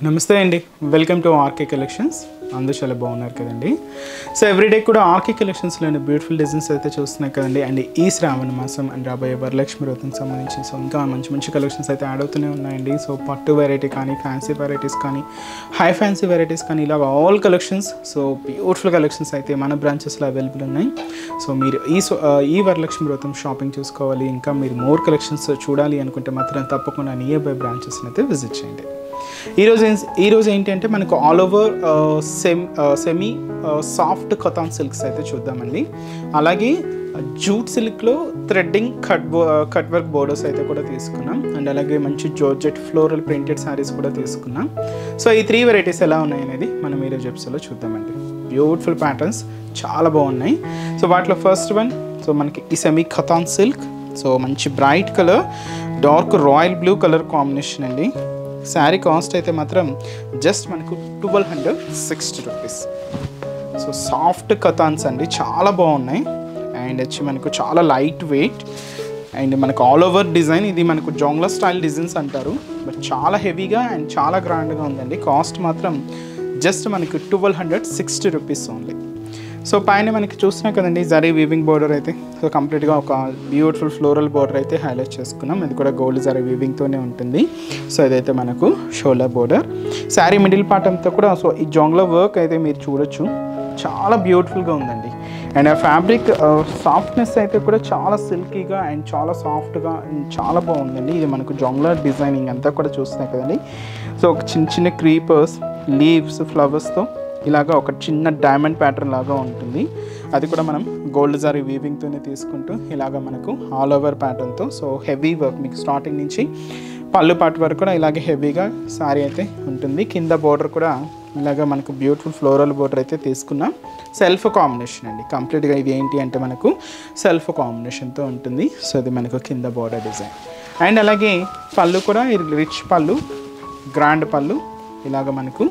నమస్తే అండి, welcome to RK collections. అందరూ చాలా బాగున్నారు కదండి. సో ఎవ్రీడే కూడా ఆర్కే కలెక్షన్స్లోని బ్యూటిఫుల్ డిజైన్స్ అయితే చూస్తున్నాయి కదండి. అండ్ ఈ శ్రావణ మాసం అండ్ రాబోయే వరలక్ష్మి వ్రతంకి సంబంధించి సో ఇంకా మంచి మంచి కలెక్షన్స్ అయితే యాడ్ అవుతూనే ఉన్నాయండి. సో పట్టు వెరైటీ కానీ, ఫ్యాన్సీ వెరైటీస్ కానీ, హై ఫ్యాన్సీ వెరైటీస్ కానీ, ఇలా all collections, so beautiful collections అయితే మన బ్రాంచెస్లో అవైలబుల్ ఉన్నాయి. సో మీరు ఈ వరలక్ష్మి వ్రతం షాపింగ్ చూసుకోవాలి, ఇంకా మీరు మోర్ కలెక్షన్స్ చూడాలి అనుకుంటే మాత్రం తప్పకుండా నియర్ బై బ్రాంచెస్ని అయితే విజిట్ చేయండి. ఈరోజు ఏంటి అంటే మనకు all over semi soft Katan silks అయితే చూద్దామండి. అలాగే జూట్ సిల్క్లో థ్రెడ్డింగ్ కట్ వర్క్ బోర్డర్స్ అయితే కూడా తీసుకున్నాం. అండ్ అలాగే మంచి జార్జెట్ ఫ్లోరల్ ప్రింటెడ్ శారీస్ కూడా తీసుకున్నాం. సో ఈ 3 వెరైటీస్ ఎలా ఉన్నాయి అనేది మనం ఈరోజు ఎపిసోడ్లో చూద్దామండి. బ్యూటిఫుల్ ప్యాటర్న్స్ చాలా బాగున్నాయి. సో వాటిలో ఫస్ట్ వన్, సో మనకి ఈ సెమీ కథాన్ సిల్క్, సో మంచి bright colour, dark royal blue colour combination అండి. శారీ కాస్ట్ అయితే మాత్రం జస్ట్ మనకు 1260 రూపీస్. సో సాఫ్ట్ కథాన్స్ అండి, చాలా బాగున్నాయి. అండ్ వచ్చి మనకు చాలా లైట్ వెయిట్ అండ్ మనకు ఆల్ ఓవర్ డిజైన్. ఇది మనకు జోంగ్లా స్టైల్ డిజైన్స్ అంటారు, బట్ చాలా హెవీగా అండ్ చాలా గ్రాండ్గా ఉందండి. కాస్ట్ మాత్రం జస్ట్ మనకు 1260 రూపీస్ ఓన్లీ. సో పైన మనకి చూసినా కదండి జరీ వీవింగ్ బోర్డర్ అయితే, సో కంప్లీట్గా ఒక బ్యూటిఫుల్ ఫ్లోరల్ బోర్డర్ అయితే హైలైట్ చేసుకున్నాం. ఇది కూడా గోల్డ్ జరీ వీవింగ్తోనే ఉంటుంది. సో ఇదైతే మనకు shoulder border. Sari middle part అంతా కూడా సో ఈ జోంగ్లా వర్క్ అయితే మీరు చూడొచ్చు, చాలా బ్యూటిఫుల్గా ఉందండి. అండ్ ఆ ఫ్యాబ్రిక్ సాఫ్ట్నెస్ అయితే కూడా చాలా సిల్కీగా అండ్ చాలా సాఫ్ట్గా అండ్ చాలా బాగుందండి. ఇది మనకు జోంగ్లా డిజైనింగ్ అంతా కూడా చూస్తున్నాయి కదండి. సో ఒక చిన్న చిన్న క్రీపర్స్, లీవ్స్, ఫ్లవర్స్తో ఇలాగా ఒక చిన్న డైమండ్ ప్యాటర్న్ లాగా ఉంటుంది. అది కూడా మనం గోల్డ్ జరీ వీవింగ్తోనే తీసుకుంటూ ఇలాగ మనకు ఆల్ ఓవర్ ప్యాటర్న్తో సో హెవీ వర్క్ మీకు స్టార్టింగ్ నుంచి పళ్ళు పాటు వరకు కూడా ఇలాగే హెవీగా శారీ అయితే ఉంటుంది. కింద బోర్డర్ కూడా ఇలాగ మనకు బ్యూటిఫుల్ ఫ్లోరల్ బోర్డర్ అయితే తీసుకున్నాం. సెల్ఫ్ కాంబినేషన్ అండి కంప్లీట్గా. ఇది ఏంటి అంటే మనకు సెల్ఫ్ కాంబినేషన్తో ఉంటుంది. సో ఇది మనకు కింద బోర్డర్ డిజైన్. అండ్ అలాగే పళ్ళు కూడా రిచ్ పళ్ళు, గ్రాండ్ పళ్ళు, ఇలాగ మనకు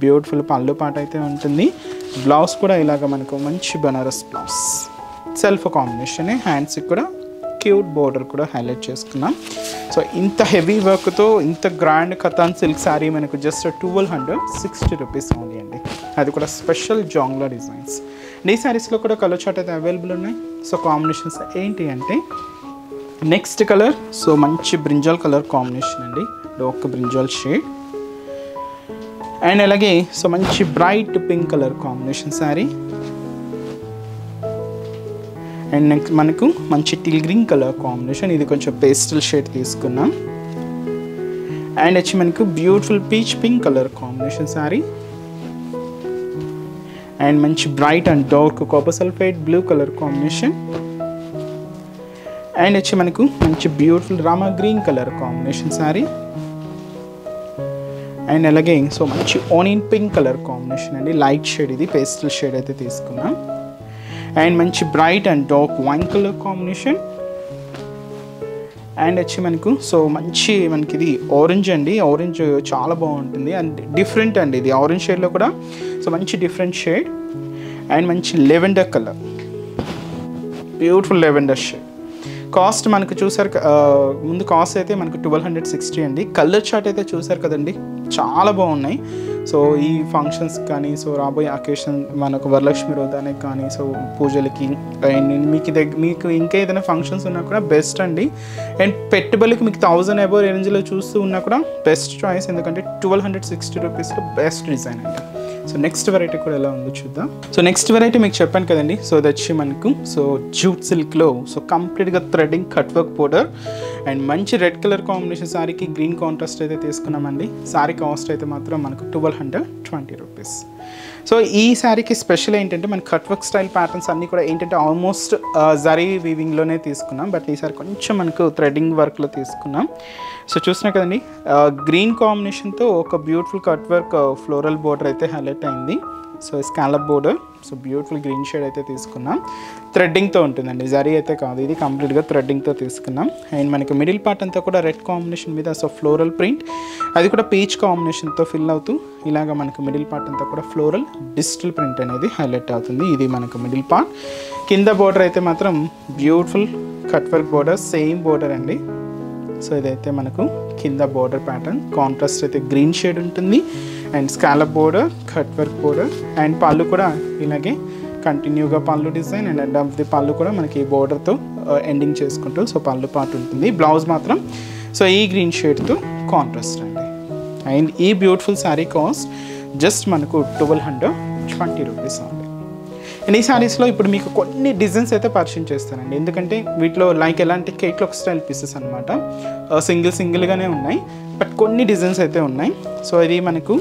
బ్యూటిఫుల్ పళ్ళు పాట అయితే ఉంటుంది. బ్లౌజ్ కూడా ఇలాగ మనకు మంచి బనారస్ బ్లౌజ్, సెల్ఫ్ కాంబినేషనే. హ్యాండ్స్కి కూడా క్యూట్ బోర్డర్ కూడా హైలైట్ చేసుకున్నాం. సో ఇంత హెవీ వర్క్తో ఇంత గ్రాండ్ కథాన్ సిల్క్ శారీ మనకు జస్ట్ 1260 రూపీస్ ఓన్లీ అండి. అది కూడా స్పెషల్ జోంగ్లా డిజైన్స్. ఈ శారీస్లో కూడా కలర్ చార్ట్ అయితే అవైలబుల్ ఉన్నాయి. సో కాంబినేషన్స్ ఏంటి అంటే నెక్స్ట్ కలర్, సో మంచి బ్రింజాల్ కలర్ కాంబినేషన్ అండి, డార్క్ బ్రింజాల్ షేడ్. అండ్ అలాగే సో మంచి bright pink colour combination sari. And next మనకు మంచి టిల్ గ్రీన్ కలర్ కాంబినేషన్, ఇది కొంచెం పేస్టల్ షేడ్ తీసుకున్నాం. అండ్ వచ్చి మనకు beautiful peach pink colour combination sari. And మంచి bright and dark copper sulphate blue colour combination. And వచ్చి మనకు మంచి beautiful Rama green colour combination sari. And అలాగే సో మంచి ఆనియన్ పింక్ కలర్ కాంబినేషన్ అండి, లైట్ షేడ్, ఇది పేస్టల్ షేడ్ అయితే తీసుకున్నాం. అండ్ మంచి bright and dark wine colour combination. And వచ్చి మనకు సో మంచి మనకి ఇది ఆరెంజ్ అండి, ఆరెంజ్ చాలా బాగుంటుంది అండ్ డిఫరెంట్ అండి. ఇది ఆరెంజ్ షేడ్లో కూడా సో మంచి డిఫరెంట్ షేడ్. అండ్ మంచి lavender colour, beautiful lavender shade. Cost మనకు చూసారు ముందు కాస్ట్ అయితే మనకు 1260 అండి. కలర్ చార్ట్ అయితే చూసారు కదండి, చాలా బాగున్నాయి. సో ఈ ఫంక్షన్స్ కానీ, సో రాబోయే అకేషన్ మనకు వరలక్ష్మి వ్రతానికి కానీ, సో పూజలకి మీకు ఇంకా ఏదైనా ఫంక్షన్స్ ఉన్నా కూడా బెస్ట్ అండి. అండ్ పెట్టుబడికి మీకు 1000 అబోవ్ రేంజ్లో చూస్తూ ఉన్నా కూడా బెస్ట్ చాయిస్, ఎందుకంటే 1260 రూపీస్లో బెస్ట్ డిజైన్ అండి. సో నెక్స్ట్ వెరైటీ కూడా ఎలా ఉందో చూద్దాం. సో నెక్స్ట్ వెరైటీ మీకు చెప్పాను కదండి, సో అది వచ్చి మనకు సో జూట్ సిల్క్లో సో కంప్లీట్గా threading cut work border and మంచి రెడ్ కలర్ కాంబినేషన్ శారీకి గ్రీన్ కాంట్రాస్ట్ అయితే తీసుకున్నామండి. శారీ కాస్ట్ అయితే మాత్రం మనకు 1220 రూపీస్. సో ఈ శారీకి స్పెషల్ ఏంటంటే మన కట్ వర్క్ స్టైల్ ప్యాటర్న్స్ అన్నీ కూడా ఏంటంటే ఆల్మోస్ట్ జరీ వీవింగ్లోనే తీసుకున్నాం, బట్ ఈసారి కొంచెం మనకు థ్రెడ్డింగ్ వర్క్లో తీసుకున్నాం. సో చూసినా కదండి గ్రీన్ కాంబినేషన్తో ఒక beautiful cut work floral border అయితే హైలైట్ అయింది. So scallop border, so beautiful green shade అయితే తీసుకున్నాం. థ్రెడ్డింగ్తో ఉంటుందండి, జరీ అయితే కాదు, ఇది కంప్లీట్గా థ్రెడ్డింగ్తో తీసుకున్నాం. అండ్ మనకి మిడిల్ పార్ట్ అంతా కూడా రెడ్ కాంబినేషన్ మీద సో ఫ్లోరల్ ప్రింట్, అది కూడా పీచ్ కాంబినేషన్తో ఫిల్ అవుతూ ఇలాగ మనకు మిడిల్ పార్ట్ అంతా కూడా ఫ్లోరల్ డిజిటల్ ప్రింట్ అనేది హైలైట్ అవుతుంది. ఇది మనకు మిడిల్ పార్ట్. కింద బోర్డర్ అయితే మాత్రం beautiful cut work border, same border అండి. సో ఇదైతే మనకు కింద బోర్డర్ ప్యాటర్న్, కాంట్రాస్ట్ అయితే గ్రీన్ షేడ్ ఉంటుంది and scallop border, cut work border and పళ్ళు కూడా ఇలాగే కంటిన్యూగా పళ్ళు design and end of the పళ్ళు కూడా మనకి బోర్డర్తో ఎండింగ్ చేసుకుంటూ సో పళ్ళు పార్ట్ ఉంటుంది. బ్లౌజ్ మాత్రం సో ఈ గ్రీన్ షేడ్తో కాంట్రాస్ట్ అండి. అండ్ ఈ బ్యూటిఫుల్ శారీ కాస్ట్ జస్ట్ మనకు 1220 రూపీస్ ఉంది. అండ్ ఈ శారీస్లో ఇప్పుడు మీకు కొన్ని డిజైన్స్ అయితే పరిచయం చేస్తానండి, ఎందుకంటే వీటిలో లైక్ ఎలాంటి కేట్లాగ్ స్టైల్ పీసెస్ అనమాట, సింగిల్గానే ఉన్నాయి బట్ కొన్ని డిజైన్స్ అయితే ఉన్నాయి. సో ఇది మనకు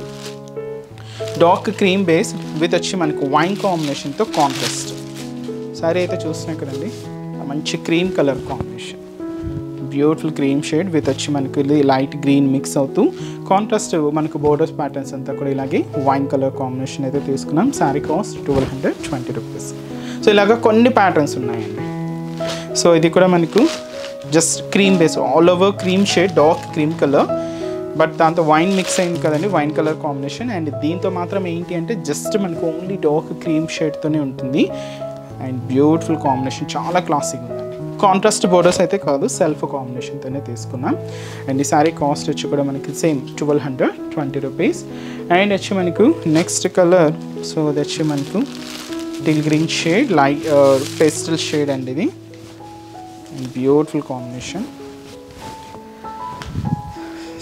డార్క్ క్రీమ్ బేస్ విత్ వచ్చి మనకు వైన్ కాంబినేషన్తో కాంట్రాస్ట్ శారీ అయితే చూస్తున్నాయి కదండి, మంచి cream colour combination, beautiful cream shade with వచ్చి మనకు ఇది లైట్ గ్రీన్ మిక్స్ అవుతూ కాంట్రాస్ట్ మనకు బోర్డర్స్ ప్యాటర్న్స్ అంతా కూడా ఇలాగే వైన్ కలర్ కాంబినేషన్ అయితే తీసుకున్నాం. Sari cost 1220 rupees. సో ఇలాగ కొన్ని ప్యాటర్న్స్ ఉన్నాయండి. సో ఇది కూడా మనకు just cream base all over cream shade, dark cream colour but దాంతో వైన్ మిక్స్ అయింది కదండి, వైన్ కలర్ కాంబినేషన్. అండ్ దీంతో మాత్రం ఏంటి అంటే జస్ట్ మనకు ఓన్లీ డార్క్ క్రీమ్ షేడ్తోనే ఉంటుంది అండ్ బ్యూటిఫుల్ కాంబినేషన్, చాలా క్లాసిక్ ఉందండి. కాంట్రాస్ట్ బోర్డర్స్ అయితే కాదు, సెల్ఫ్ కాంబినేషన్తోనే తీసుకున్నాం. అండ్ ఈ శారీ కాస్ట్ వచ్చి కూడా మనకి సేమ్ 1220 రూపీస్. అండ్ వచ్చి మనకు నెక్స్ట్ కలర్, సో అది వచ్చి మనకు till green shade, light pastel shade అండి ఇది, బ్యూటిఫుల్ కాంబినేషన్.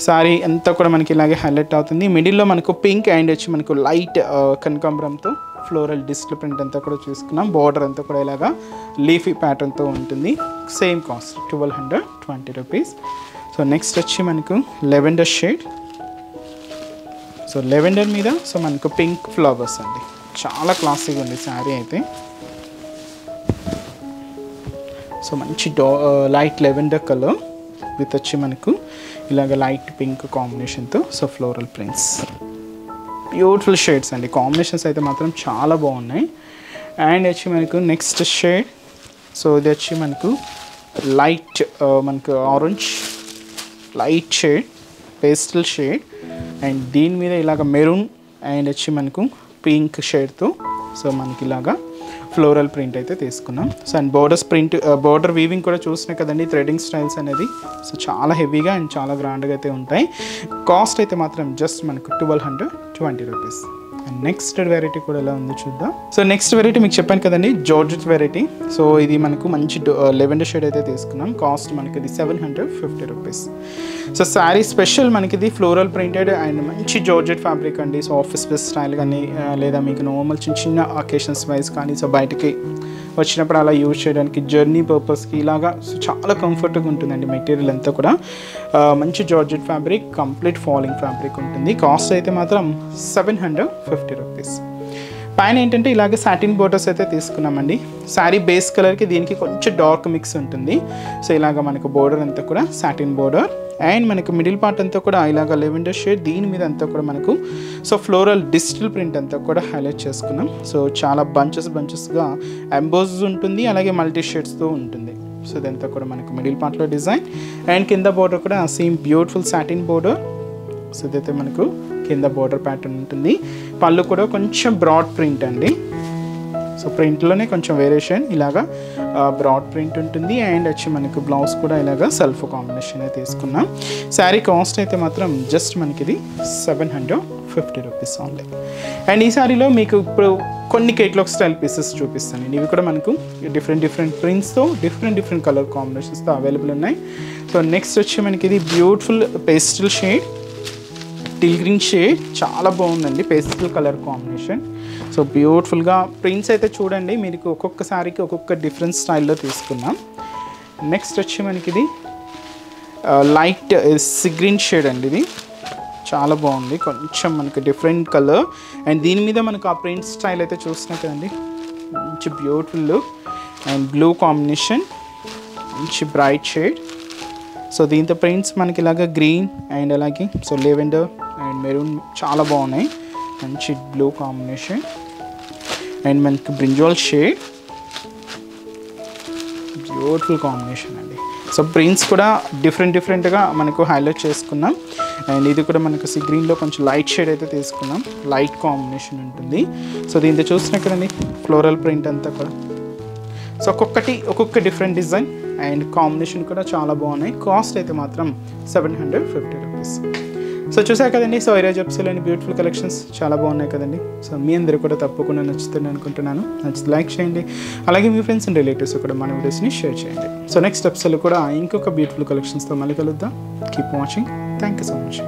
శారీ అంతా కూడా మనకి ఇలాగే హైలైట్ అవుతుంది. మిడిల్లో మనకు పింక్ అండ్ వచ్చి మనకు లైట్ కనకాంబరంతో ఫ్లోరల్ డిస్ప్లే ప్రింట్ అంతా కూడా చూసుకున్నాం. బార్డర్ అంతా కూడా ఇలాగా లీఫీ ప్యాటర్న్తో ఉంటుంది. Same cost 1220 rupees. So next వచ్చి మనకు లెవెండర్ షేడ్, సో లెవెండర్ మీద సో మనకు పింక్ ఫ్లవర్స్ అండి, చాలా క్లాసిక్ ఉంది శారీ అయితే. సో మంచి లైట్ లెవెండర్ కలర్ విత్ వచ్చి మనకు ఇలాగ లైట్ పింక్ కాంబినేషన్తో so floral prints, beautiful shades అండి. కాంబినేషన్స్ అయితే మాత్రం చాలా బాగున్నాయి. అండ్ వచ్చి మనకు నెక్స్ట్ షేడ్, సో ఇది వచ్చి మనకు లైట్ మనకు orange light shade, pastel shade and దీని మీద ఇలాగ మెరూన్ అండ్ వచ్చి మనకు పింక్ షేడ్తో సో మనకి ఇలాగా ఫ్లోరల్ ప్రింట్ అయితే తీసుకున్నాం. So and borders print, border weaving కూడా చూసినాయి కదండి, థ్రెడింగ్ స్టైల్స్ అనేది సో చాలా హెవీగా అండ్ చాలా గ్రాండ్గా అయితే ఉంటాయి. కాస్ట్ అయితే మాత్రం జస్ట్ మనకు 1220 రూపీస్. అండ్ నెక్స్ట్ వెరైటీ కూడా ఎలా ఉందో చూద్దాం. సో నెక్స్ట్ వెరైటీ మీకు చెప్పాను కదండి, జార్జెట్ వెరైటీ. సో ఇది మనకు మంచి లెవెండర్ షేడ్ అయితే తీసుకున్నాం. కాస్ట్ మనకి ఇది 750 రూపీస్. సో శారీ స్పెషల్ మనకి ఇది ఫ్లోరల్ ప్రింటెడ్ అండ్ మంచి జార్జెట్ ఫ్యాబ్రిక్ అండి. సో ఆఫీస్ బేస్ స్టైల్ కానీ లేదా మీకు నార్మల్ చిన్న చిన్న అకేషన్స్ వైజ్ కానీ సో బయటకి వచ్చినప్పుడు అలా యూజ్ చేయడానికి, జర్నీ పర్పస్కి ఇలాగా సో చాలా కంఫర్ట్గా ఉంటుందండి. మెటీరియల్ అంతా కూడా మంచి georgette fabric, complete falling fabric ఉంటుంది. కాస్ట్ అయితే మాత్రం 750 రూపీస్. పైన ఏంటంటే ఇలాగ సాటిన్ బోర్డర్స్ అయితే తీసుకున్నామండి. శారీ బేస్ కలర్కి దీనికి కొంచెం డార్క్ మిక్స్ ఉంటుంది. సో ఇలాగ మనకు బోర్డర్ అంతా కూడా సాటిన్ బోర్డర్ అండ్ మనకు మిడిల్ పార్ట్ అంతా కూడా ఇలాగ లెవెండర్ షేడ్, దీని మీద అంతా కూడా మనకు సో ఫ్లోరల్ డిజిటల్ ప్రింట్ అంతా కూడా హైలైట్ చేసుకున్నాం. సో చాలా బంచెస్గా ఎంబోజ్ ఉంటుంది, అలాగే మల్టీ షేడ్స్తో ఉంటుంది. సో ఇదంతా కూడా మనకు మిడిల్ పార్ట్లో డిజైన్ అండ్ కింద బోర్డర్ కూడా same beautiful satin border. So ఇదైతే మనకు కింద బోర్డర్ ప్యాటర్న్ ఉంటుంది. పళ్ళు కూడా కొంచెం బ్రాడ్ ప్రింట్ అండి. సో ప్రింట్లోనే కొంచెం వేరియేషన్, ఇలాగా బ్రాడ్ ప్రింట్ ఉంటుంది. అండ్ వచ్చి మనకు బ్లౌజ్ కూడా ఇలాగా సెల్ఫ్ కాంబినేషన్ తీసుకున్నాం. శారీ కాస్ట్ అయితే మాత్రం జస్ట్ మనకి ఇది 750 రూపీస్ ఓన్లీ. అండ్ ఈ శారీలో మీకు ఇప్పుడు కొన్ని కేట్లాగ్ స్టైల్ పీసెస్ చూపిస్తాను. ఇవి కూడా మనకు డిఫరెంట్ ప్రింట్స్తో డిఫరెంట్ కలర్ కాంబినేషన్స్తో అవైలబుల్ ఉన్నాయి. సో నెక్స్ట్ వచ్చి మనకి ఇది beautiful pastel shade, till green shade, చాలా బాగుందండి పేస్టల్ కలర్ కాంబినేషన్. సో బ్యూటిఫుల్గా ప్రింట్స్ అయితే చూడండి, మీకు ఒక్కొక్క శారీకి ఒక్కొక్క డిఫరెంట్ స్టైల్లో తీసుకున్నాం. నెక్స్ట్ వచ్చి మనకి ఇది లైట్ గ్రీన్ షేడ్ అండి, ఇది చాలా బాగుంది, కొంచెం మనకి డిఫరెంట్ కలర్ అండ్ దీని మీద మనకు ఆ ప్రింట్ స్టైల్ అయితే చూస్తున్నాం కదండి, మంచి beautiful look and blue combination, మంచి బ్రైట్ షేడ్. సో దీంతో ప్రింట్స్ మనకి ఇలాగ గ్రీన్ అండ్ అలాగే సో లెవెండర్ అండ్ మెరూన్ చాలా బాగున్నాయి, మంచి బ్లూ కాంబినేషన్ అండ్ మనకి బ్రింజాల్ షేడ్, బ్యూటిఫుల్ కాంబినేషన్ అండి. సో ప్రింట్స్ కూడా డిఫరెంట్గా మనకు హైలైట్ చేసుకున్నాం. అండ్ ఇది కూడా మనకు గ్రీన్లో కొంచెం లైట్ షేడ్ అయితే తీసుకున్నాం, లైట్ కాంబినేషన్ ఉంటుంది. సో దీంతో చూసినా కదండి ఫ్లోరల్ ప్రింట్ అంతా కూడా సో ఒక్కొక్క డిఫరెంట్ డిజైన్ అండ్ కాంబినేషన్ కూడా చాలా బాగున్నాయి. కాస్ట్ అయితే మాత్రం 750 రూపీస్. సో చూసారు కదండి. సో ఈరోజు ఎపిసోడ్లోని బ్యూటిఫుల్ కలెక్షన్స్ చాలా బాగున్నాయి కదండి. సో మీ అందరూ కూడా తప్పకుండా నచ్చుతుంది అనుకుంటున్నాను. నచ్చితే లైక్ చేయండి, అలాగే మీ ఫ్రెండ్స్ అండ్ రిలేటివ్స్ కూడా మన వీడియోస్ని షేర్ చేయండి. సో నెక్స్ట్ ఎపిసోడ్లో కూడా ఇంకొక బ్యూటిఫుల్ కలెక్షన్స్తో మళ్ళీ కలుద్దాం. Keep watching. Thank you so much.